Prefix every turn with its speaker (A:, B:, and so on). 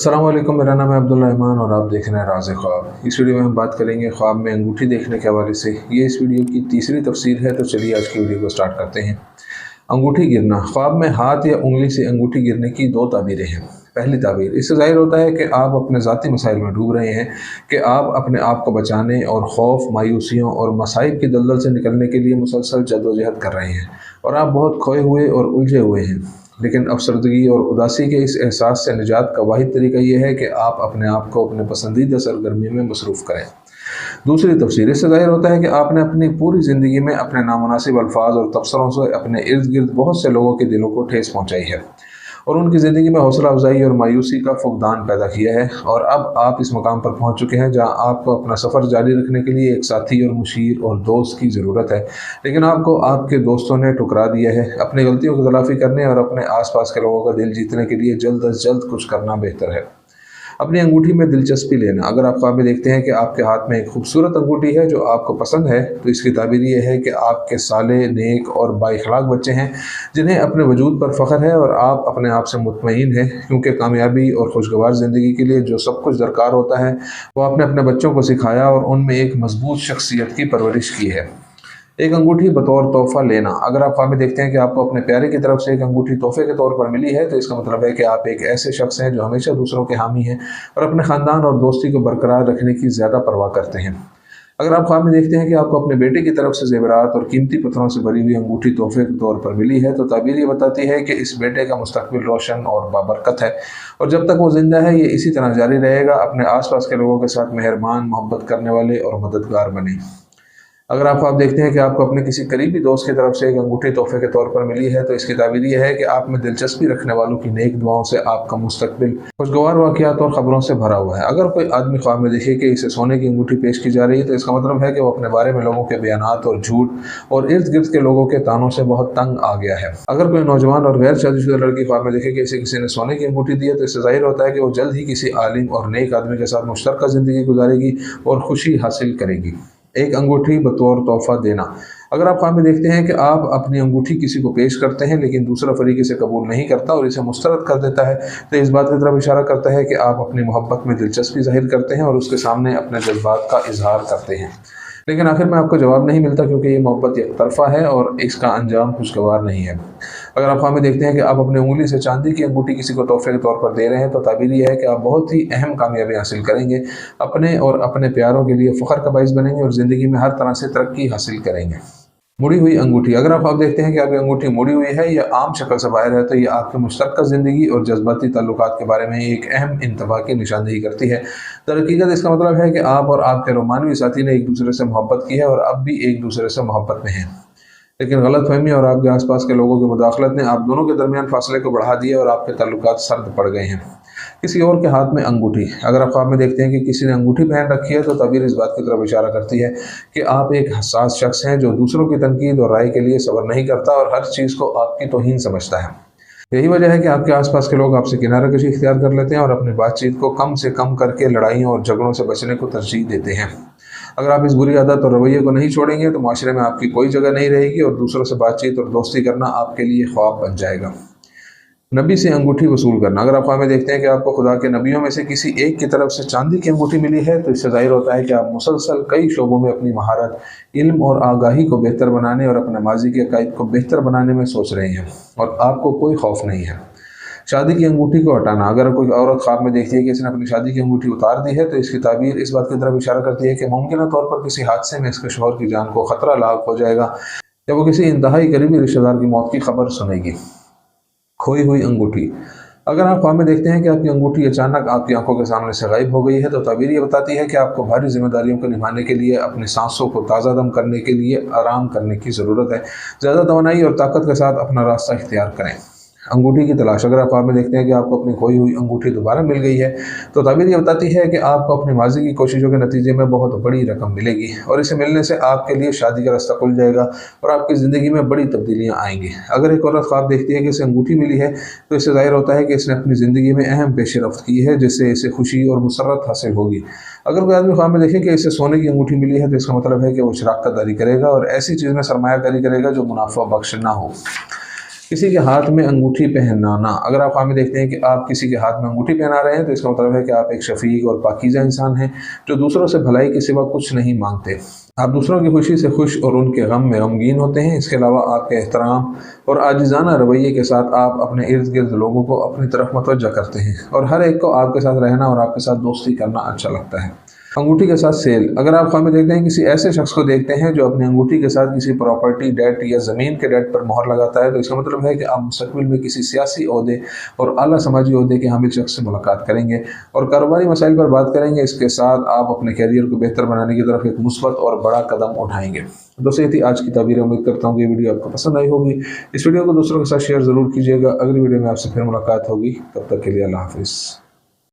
A: अस्सलाम वालेकुम, मेरा नाम है अब्दुल रहमान और आप देख रहे हैं राज़ ख्वाब। इस वीडियो में हम बात करेंगे ख्वाब में अंगूठी देखने के हवाले से। ये इस वीडियो की तीसरी तफसीर है, तो चलिए आज की वीडियो को स्टार्ट करते हैं। अंगूठी गिरना। ख्वाब में हाथ या उंगली से अंगूठी गिरने की दो ताबीरें हैं। पहली ताबीर, इससे ज़ाहिर होता है कि आप अपने ज़ाती मसाइल में डूब रहे हैं, कि आप अपने आप को बचाने और खौफ, मायूसियों और मसाइब की दलदल से निकलने के लिए मुसलसल जद्दोजहद कर रहे हैं और आप बहुत खोए हुए और उलझे हुए हैं। लेकिन अफसरदगी और उदासी के इस एहसास से निजात का वाहिद तरीका यह है कि आप अपने आप को अपने पसंदीदा सरगर्मी में मसरूफ़ करें। दूसरी तफसीर, इससे ज़ाहिर होता है कि आपने अपनी पूरी ज़िंदगी में अपने नामुनासिब अल्फाज और तबसरों से अपने इर्द गिर्द बहुत से लोगों के दिलों को ठेस पहुँचाई है और उनकी ज़िंदगी में हौसला अफजाई और मायूसी का फुकदान पैदा किया है। और अब आप इस मुकाम पर पहुँच चुके हैं जहाँ आपको अपना सफ़र जारी रखने के लिए एक साथी और मुशीर और दोस्त की ज़रूरत है, लेकिन आपको आपके दोस्तों ने ठुकरा दिया है। अपनी गलतियों की तलाफ़ी करने और अपने आस पास के लोगों का दिल जीतने के लिए जल्द अज जल्द कुछ करना बेहतर है। अपनी अंगूठी में दिलचस्पी लेना। अगर आप ख्वाब में देखते हैं कि आपके हाथ में एक खूबसूरत अंगूठी है जो आपको पसंद है, तो इसकी ताबीर ये है कि आपके साले, नेक और बाइखलाक बच्चे हैं जिन्हें अपने वजूद पर फ़ख्र है और आप अपने आप से मुतमईन हैं, क्योंकि कामयाबी और खुशगवार ज़िंदगी के लिए जो सब कुछ दरकार होता है वो आपने अपने बच्चों को सिखाया और उनमें एक मजबूत शख्सियत की परवरिश की है। एक अंगूठी बतौर तोहफ़ा लेना। अगर आप ख्वाब में देखते हैं कि आपको अपने प्यारे की तरफ से एक अंगूठी तोहफे के तौर पर मिली है, तो इसका मतलब है कि आप एक ऐसे शख्स हैं जो हमेशा दूसरों के हामी हैं और अपने ख़ानदान और दोस्ती को बरकरार रखने की ज़्यादा परवाह करते हैं। अगर आप ख्वाब में देखते हैं कि आपको अपने बेटे की तरफ से ज़ेवरात और कीमती पत्थरों से भरी हुई अंगूठी तोहफे के तौर पर मिली है, तो ताबीर ये बताती है कि इस बेटे का मुस्तकबिल रोशन और बाबरकत है और जब तक वो ज़िंदा है ये इसी तरह जारी रहेगा। अपने आस पास के लोगों के साथ मेहरबान, मोहब्बत करने वाले और मददगार बने। अगर आप देखते हैं कि आपको अपने किसी करीबी दोस्त की तरफ से एक अंगूठी तोहफे के तौर पर मिली है, तो इसकी ताबीर यह है कि आप में दिलचस्पी रखने वालों की नेक दुआओं से आपका मुस्तकबिल खुशगवार वाक़यात और ख़बरों से भरा हुआ है। अगर कोई आदमी ख्वाब में देखे कि इसे सोने की अंगूठी पेश की जा रही है, तो इसका मतलब है कि वो अपने बारे में लोगों के बयानात और झूठ और इर्द गिर्द के लोगों के तानों से बहुत तंग आ गया है। अगर कोई नौजवान और गैर शादीशुदा लड़की ख्वाब में देखे कि इसे किसी ने सोने की अंगूठी दी है, तो इससे ज़ाहिर होता है कि वो जल्द ही किसी आलिम और नेक आदमी के साथ मुश्तरका ज़िंदगी गुजारेगी और खुशी हासिल करेगी। एक अंगूठी बतौर तोहफ़ा देना। अगर आप ख्वाब में देखते हैं कि आप अपनी अंगूठी किसी को पेश करते हैं लेकिन दूसरा फरीक इसे कबूल नहीं करता और इसे मुस्तरद कर देता है, तो इस बात की तरफ इशारा करता है कि आप अपनी मोहब्बत में दिलचस्पी जाहिर करते हैं और उसके सामने अपने जज्बात का इजहार करते हैं, लेकिन आखिर में आपको जवाब नहीं मिलता क्योंकि ये मोहब्बत एक तरफा है और इसका अंजाम खुशगवार नहीं है। अगर आप ख्वाब में देखते हैं कि आप अपनी उंगली से चांदी की अंगूठी किसी को तोहफे के तौर पर दे रहे हैं, तो ताबीर यह है कि आप बहुत ही अहम कामयाबी हासिल करेंगे, अपने और अपने प्यारों के लिए फ़ख्र का बाइस बनेंगे और ज़िंदगी में हर तरह से तरक्की हासिल करेंगे। मुड़ी हुई अंगूठी। अगर आप देखते हैं कि आपकी अंगूठी मुड़ी हुई है या आम शक्ल से बाहर है, तो ये आपके मुश्तरका ज़िंदगी और जज्बाती ताल्लुकात के बारे में एक अहम इंतबा की निशानदेही करती है। दरहकीकत इसका मतलब है कि आप और आपके रोमानवी साथी ने एक दूसरे से मोहब्बत की है और अब भी एक दूसरे से मोहब्बत में हैं, लेकिन गलत फहमी और आपके आसपास के लोगों की मुदाखलत ने आप दोनों के दरमियान फासले को बढ़ा दिया और आपके ताल्लुकात सर्द पड़ गए हैं। किसी और के हाथ में अंगूठी। अगर आप ख्वाब में देखते हैं कि किसी ने अंगूठी पहन रखी है, तो ताबीर इस बात की तरफ इशारा करती है कि आप एक हसास शख्स हैं जो दूसरों की तनकीद और राय के लिए सब्र नहीं करता और हर चीज़ को आपकी तौहीन समझता है। यही वजह है कि आपके आसपास के लोग आपसे किनारा कशी इख्तियार कर लेते हैं और अपनी बातचीत को कम से कम करके लड़ाइयों और झगड़ों से बचने को तरजीह देते हैं। अगर आप इस बुरी आदत और रवैये को नहीं छोड़ेंगे, तो माशरे में आपकी कोई जगह नहीं रहेगी और दूसरों से बातचीत और दोस्ती करना आपके लिए ख्वाब बन जाएगा। नबी से अंगूठी वसूल करना। अगर आप ख्वाब में देखते हैं कि आपको खुदा के नबियों में से किसी एक की तरफ से चांदी की अंगूठी मिली है, तो इससे जाहिर होता है कि आप मुसलसल कई शोबों में अपनी महारत, इल्म और आगाही को बेहतर बनाने और अपने माजी के अकायद को बेहतर बनाने में सोच रहे हैं और आपको कोई खौफ नहीं है। शादी की अंगूठी को हटाना। अगर कोई औरत ख्वाब में देखती है कि इसने अपनी शादी की अंगूठी उतार दी है, तो इसकी ताबीर इस बात की तरफ इशारा करती है कि मुमकिन तौर पर किसी हादसे में इसके शौहर की जान को खतरा लाक हो जाएगा या वो किसी इंतहाई करीबी रिश्तेदार की मौत की खबर सुनेगी। खोई हुई अंगूठी। अगर आप ख्वाब में देखते हैं कि आपकी अंगूठी अचानक आपकी आंखों के सामने से गायब हो गई है, तो ताबीर ये बताती है कि आपको भारी जिम्मेदारियों को निभाने के लिए अपनी सांसों को ताज़ा दम करने के लिए आराम करने की ज़रूरत है। ज़्यादा तवानाई और ताकत के साथ अपना रास्ता इख्तियार करें। अंगूठी की तलाश। अगर आप ख्वाब में देखते हैं कि आपको अपनी खोई हुई अंगूठी दोबारा मिल गई है, तो ताबीर ये बताती है कि आपको अपनी माजी की कोशिशों के नतीजे में बहुत बड़ी रकम मिलेगी और इसे मिलने से आपके लिए शादी का रास्ता खुल जाएगा और आपकी ज़िंदगी में बड़ी तब्दीलियाँ आएंगी। अगर एक औरत ख्वाब देखती है कि इसे अंगूठी मिली है, तो इससे जाहिर होता है कि इसने अपनी ज़िंदगी में अहम पेशरफ्त की है जिससे इसे खुशी और मुसर्रत हासिल होगी। अगर कोई आदमी ख्वाब में देखे कि इसे सोने की अंगूठी मिली है, तो इसका मतलब है कि वो शराकत दारी करेगा और ऐसी चीज़ में सरमायाकारी करेगा जो मुनाफा बख्श ना हो। किसी के हाथ में अंगूठी पहनाना। अगर आप ख्वाब में देखते हैं कि आप किसी के हाथ में अंगूठी पहना रहे हैं तो इसका मतलब है कि आप एक शफीक और पाकीज़ा इंसान हैं जो दूसरों से भलाई के सिवा कुछ नहीं मांगते। आप दूसरों की खुशी से खुश और उनके गम में गमगीन होते हैं। इसके अलावा आपके एहतराम और आजिज़ाना रवैये के साथ आप अपने इर्द गिर्द लोगों को अपनी तरफ मुतवज्जा करते हैं और हर एक को आपके साथ रहना और आपके साथ दोस्ती करना अच्छा लगता है। अंगूठी के साथ सेल। अगर आप ख्वाब में देखते हैं किसी ऐसे शख्स को देखते हैं जो अपनी अंगूठी के साथ किसी प्रॉपर्टी, डेट या ज़मीन के डेट पर मोहर लगाता है तो इसका मतलब है कि आप मुस्तक़बिल में किसी सियासी ओहदे और आला समाजी ओहदे के हामिल शख्स से मुलाकात करेंगे और कारोबारी मसाइल पर बात करेंगे। इसके साथ आप अपने कैरियर को बेहतर बनाने की तरफ एक मुस्बत और बड़ा कदम उठाएंगे। दोस्तों ये थी आज की ताबीर। उम्मीद करता हूँ कि ये वीडियो आपको पसंद आई होगी। इस वीडियो को दूसरों के साथ शेयर ज़रूर कीजिएगा। अगली वीडियो में आपसे फिर मुलाकात होगी। तब तक के लिए अल्लाह हाफ़िज़।